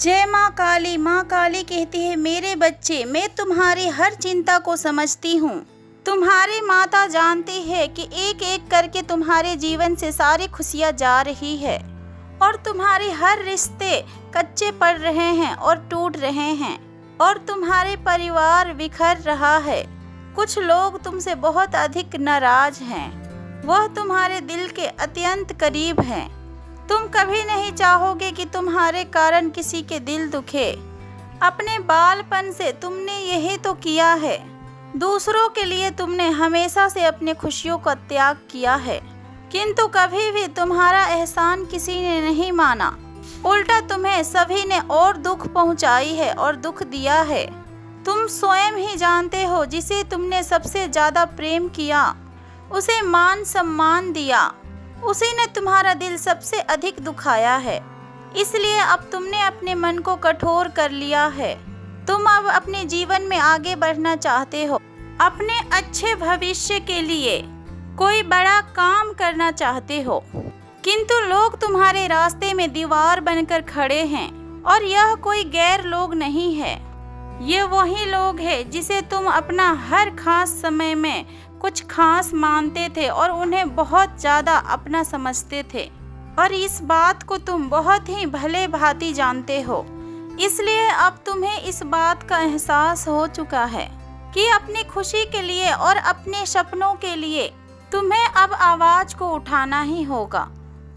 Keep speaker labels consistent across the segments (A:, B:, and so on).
A: जय माँ काली कहती है, मेरे बच्चे मैं तुम्हारी हर चिंता को समझती हूँ। तुम्हारी माता जानती है कि एक एक करके तुम्हारे जीवन से सारी खुशियाँ जा रही है और तुम्हारे हर रिश्ते कच्चे पड़ रहे हैं और टूट रहे हैं और तुम्हारे परिवार बिखर रहा है। कुछ लोग तुमसे बहुत अधिक नाराज हैं, वह तुम्हारे दिल के अत्यंत करीब हैं। तुम कभी नहीं चाहोगे कि तुम्हारे कारण किसी के दिल दुखे। अपने बालपन से तुमने यही तो किया है। दूसरों के लिए तुमने हमेशा से अपनी खुशियों का त्याग किया है, किंतु कभी भी तुम्हारा एहसान किसी ने नहीं माना। उल्टा तुम्हें सभी ने और दुख पहुंचाई है और दुख दिया है। तुम स्वयं ही जानते हो, जिसे तुमने सबसे ज़्यादा प्रेम किया, उसे मान सम्मान दिया, उसी ने तुम्हारा दिल सबसे अधिक दुखाया है। इसलिए अब तुमने अपने मन को कठोर कर लिया है। तुम अब अपने जीवन में आगे बढ़ना चाहते हो, अपने अच्छे भविष्य के लिए कोई बड़ा काम करना चाहते हो, किंतु लोग तुम्हारे रास्ते में दीवार बनकर खड़े हैं। और यह कोई गैर लोग नहीं है, ये वही लोग हैं जिसे तुम अपना हर खास समय में कुछ खास मानते थे और उन्हें बहुत ज़्यादा अपना समझते थे। और इस बात को तुम बहुत ही भले भांति जानते हो। इसलिए अब तुम्हें इस बात का एहसास हो चुका है कि अपनी खुशी के लिए और अपने सपनों के लिए तुम्हें अब आवाज़ को उठाना ही होगा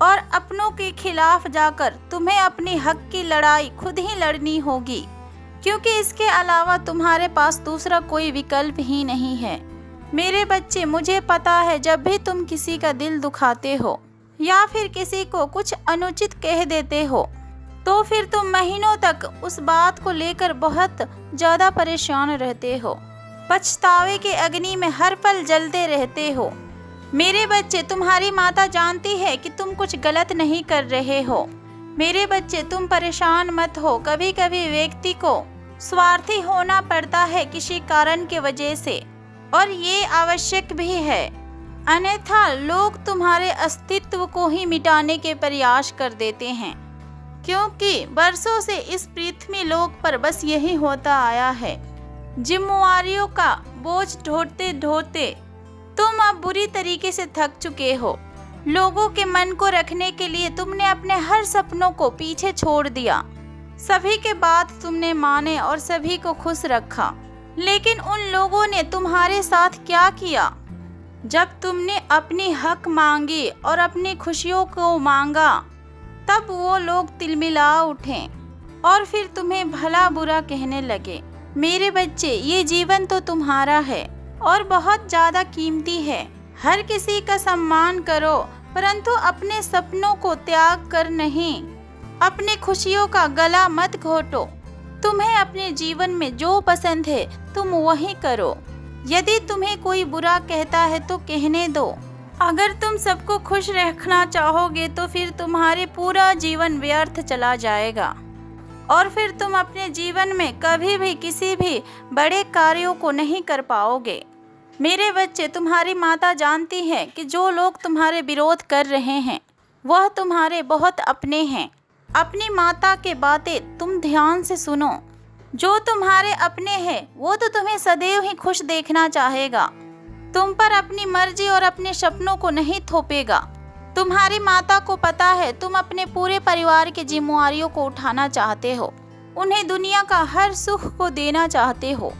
A: और अपनों के खिलाफ जाकर तुम्हें अपने हक की लड़ाई खुद ही लड़नी होगी, क्योंकि इसके अलावा तुम्हारे पास दूसरा कोई विकल्प ही नहीं है। मेरे बच्चे, मुझे पता है जब भी तुम किसी का दिल दुखाते हो या फिर किसी को कुछ अनुचित कह देते हो, तो फिर तुम महीनों तक उस बात को लेकर बहुत ज़्यादा परेशान रहते हो, पछतावे के अग्नि में हर पल जलते रहते हो। मेरे बच्चे, तुम्हारी माता जानती है कि तुम कुछ गलत नहीं कर रहे हो। मेरे बच्चे, तुम परेशान मत हो। कभी कभी व्यक्ति को स्वार्थी होना पड़ता है किसी कारण की वजह से, और ये आवश्यक भी है, अन्यथा लोग तुम्हारे अस्तित्व को ही मिटाने के प्रयास कर देते हैं। क्योंकि बरसों से इस पृथ्वी लोक पर बस यही होता आया है। जिम्मेवारियों का बोझ ढोते ढोते तुम अब बुरी तरीके से थक चुके हो। लोगों के मन को रखने के लिए तुमने अपने हर सपनों को पीछे छोड़ दिया। सभी के बात तुमने माने और सभी को खुश रखा, लेकिन उन लोगों ने तुम्हारे साथ क्या किया? जब तुमने अपनी हक मांगी और अपनी खुशियों को मांगा, तब वो लोग तिलमिला उठे और फिर तुम्हें भला बुरा कहने लगे। मेरे बच्चे, ये जीवन तो तुम्हारा है और बहुत ज़्यादा कीमती है। हर किसी का सम्मान करो, परंतु अपने सपनों को त्याग कर नहीं। अपनी खुशियों का गला मत घोटो। तुम्हें अपने जीवन में जो पसंद है तुम वही करो। यदि तुम्हें कोई बुरा कहता है तो कहने दो। अगर तुम सबको खुश रखना चाहोगे तो फिर तुम्हारे पूरा जीवन व्यर्थ चला जाएगा और फिर तुम अपने जीवन में कभी भी किसी भी बड़े कार्यों को नहीं कर पाओगे। मेरे बच्चे, तुम्हारी माता जानती है कि जो लोग तुम्हारे विरोध कर रहे हैं वह तुम्हारे बहुत अपने हैं। अपनी माता के बातें तुम ध्यान से सुनो। जो तुम्हारे अपने हैं वो तो तुम्हें सदैव ही खुश देखना चाहेगा, तुम पर अपनी मर्जी और अपने सपनों को नहीं थोपेगा। तुम्हारी माता को पता है तुम अपने पूरे परिवार की जिम्मेवारियों को उठाना चाहते हो, उन्हें दुनिया का हर सुख को देना चाहते हो,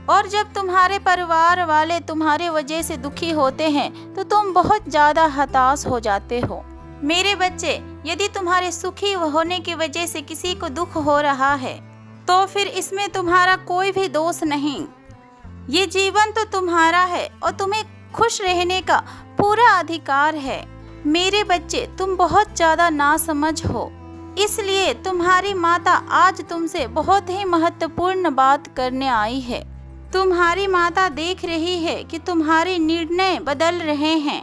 A: और जब तुम्हारे परिवार वाले तुम्हारे वजह से दुखी होते हैं तो तुम बहुत ज़्यादा हताश हो जाते हो। मेरे बच्चे, यदि तुम्हारे सुखी होने की वजह से किसी को दुख हो रहा है तो फिर इसमें तुम्हारा कोई भी दोष नहीं। ये जीवन तो तुम्हारा है और तुम्हें खुश रहने का पूरा अधिकार है। मेरे बच्चे, तुम बहुत ज़्यादा नासमझ हो, इसलिए तुम्हारी माता आज तुमसे बहुत ही महत्वपूर्ण बात करने आई है। तुम्हारी माता देख रही है कि तुम्हारे निर्णय बदल रहे हैं।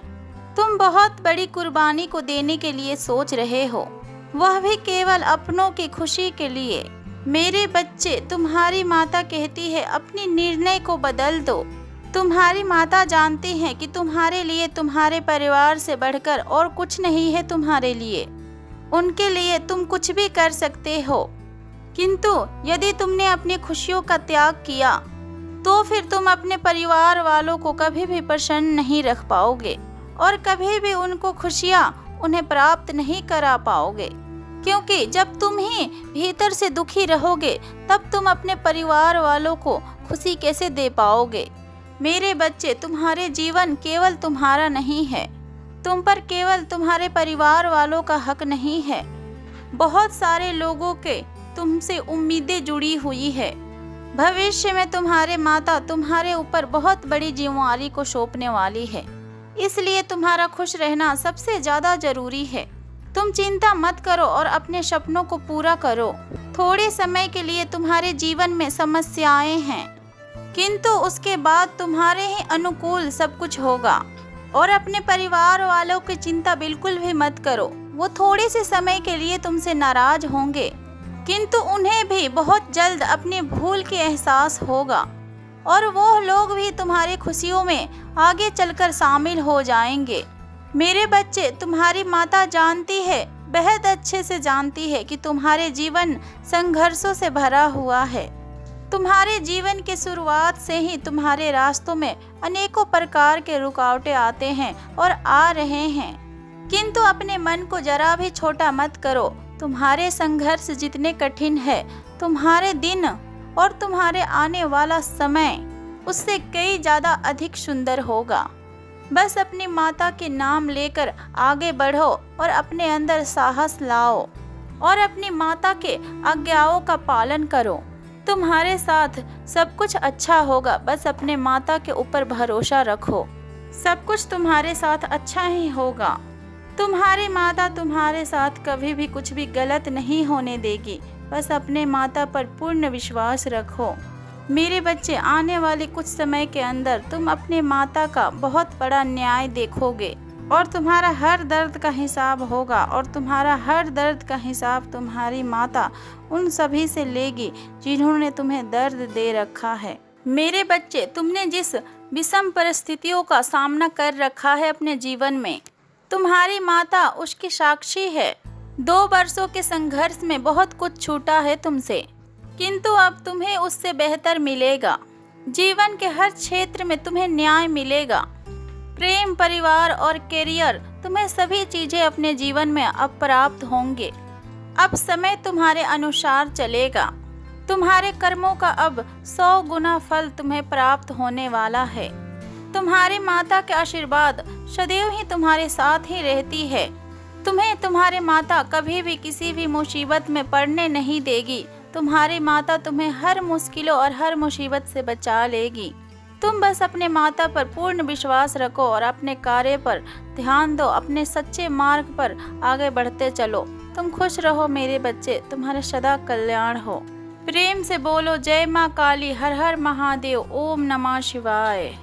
A: तुम बहुत बड़ी कुर्बानी को देने के लिए सोच रहे हो, वह भी केवल अपनों की खुशी के लिए। मेरे बच्चे, तुम्हारी माता कहती है अपनी निर्णय को बदल दो। तुम्हारी माता जानती है कि तुम्हारे लिए तुम्हारे परिवार से बढ़कर और कुछ नहीं है तुम्हारे लिए। उनके लिए तुम कुछ भी कर सकते हो। किंतु यदि तुमने अपनी खुशियों का त्याग किया तो फिर तुम अपने परिवार वालों को कभी भी प्रसन्न नहीं रख पाओगे और कभी भी उनको खुशियाँ उन्हें प्राप्त नहीं करा पाओगे, क्योंकि जब तुम ही भीतर से दुखी रहोगे तब तुम अपने परिवार वालों को खुशी कैसे दे पाओगे। मेरे बच्चे, तुम्हारे जीवन केवल तुम्हारा नहीं है, तुम पर केवल तुम्हारे परिवार वालों का हक नहीं है। बहुत सारे लोगों के तुमसे उम्मीदें जुड़ी हुई है। भविष्य में तुम्हारे माता तुम्हारे ऊपर बहुत बड़ी जिम्मेदारी को सौंपने वाली है, इसलिए तुम्हारा खुश रहना सबसे ज्यादा जरूरी है। तुम चिंता मत करो और अपने सपनों को पूरा करो। थोड़े समय के लिए तुम्हारे जीवन में समस्याएं हैं, किंतु उसके बाद तुम्हारे ही अनुकूल सब कुछ होगा। और अपने परिवार वालों की चिंता बिल्कुल भी मत करो। वो थोड़े से समय के लिए तुमसे नाराज होंगे, किंतु उन्हें भी बहुत जल्द अपनी भूल के एहसास होगा और वो लोग भी तुम्हारी खुशियों में आगे चलकर शामिल हो जाएंगे। मेरे बच्चे, तुम्हारी माता जानती है, बेहद अच्छे से जानती है कि तुम्हारे जीवन संघर्षों से भरा हुआ है। तुम्हारे जीवन की शुरुआत से ही तुम्हारे रास्तों में अनेकों प्रकार के रुकावटें आते हैं और आ रहे हैं, किंतु अपने मन को जरा भी छोटा मत करो। तुम्हारे संघर्ष जितने कठिन है, तुम्हारे दिन और तुम्हारे आने वाला समय उससे कई ज्यादा अधिक सुंदर होगा। बस अपनी माता के नाम लेकर आगे बढ़ो और अपने अंदर साहस लाओ और अपनी माता के आज्ञाओं का पालन करो। तुम्हारे साथ सब कुछ अच्छा होगा। बस अपने माता के ऊपर भरोसा रखो, सब कुछ तुम्हारे साथ अच्छा ही होगा। तुम्हारी माता तुम्हारे साथ कभी भी कुछ भी गलत नहीं होने देगी। बस अपने माता पर पूर्ण विश्वास रखो। मेरे बच्चे, आने वाले कुछ समय के अंदर तुम अपने माता का बहुत बड़ा न्याय देखोगे और तुम्हारा हर दर्द का हिसाब होगा और तुम्हारा हर दर्द का हिसाब तुम्हारी माता उन सभी से लेगी जिन्होंने तुम्हें दर्द दे रखा है। मेरे बच्चे, तुमने जिस विषम परिस्थितियों का सामना कर रखा है अपने जीवन में, तुम्हारी माता उसकी साक्षी है। 2 वर्षों के संघर्ष में बहुत कुछ छूटा है तुमसे, किंतु अब तुम्हें उससे बेहतर मिलेगा। जीवन के हर क्षेत्र में तुम्हें न्याय मिलेगा। प्रेम, परिवार और करियर, तुम्हें सभी चीजें अपने जीवन में अब प्राप्त होंगे। अब समय तुम्हारे अनुसार चलेगा। तुम्हारे कर्मों का अब 100 गुना फल तुम्हें प्राप्त होने वाला है। तुम्हारी माता के आशीर्वाद सदैव ही तुम्हारे साथ ही रहती है। तुम्हें तुम्हारे माता कभी भी किसी भी मुसीबत में पड़ने नहीं देगी। तुम्हारी माता तुम्हें हर मुश्किलों और हर मुसीबत से बचा लेगी। तुम बस अपने माता पर पूर्ण विश्वास रखो और अपने कार्य पर ध्यान दो। अपने सच्चे मार्ग पर आगे बढ़ते चलो। तुम खुश रहो मेरे बच्चे, तुम्हारा सदा कल्याण हो। प्रेम से बोलो जय माँ काली, हर हर महादेव, ओम नमः शिवाय।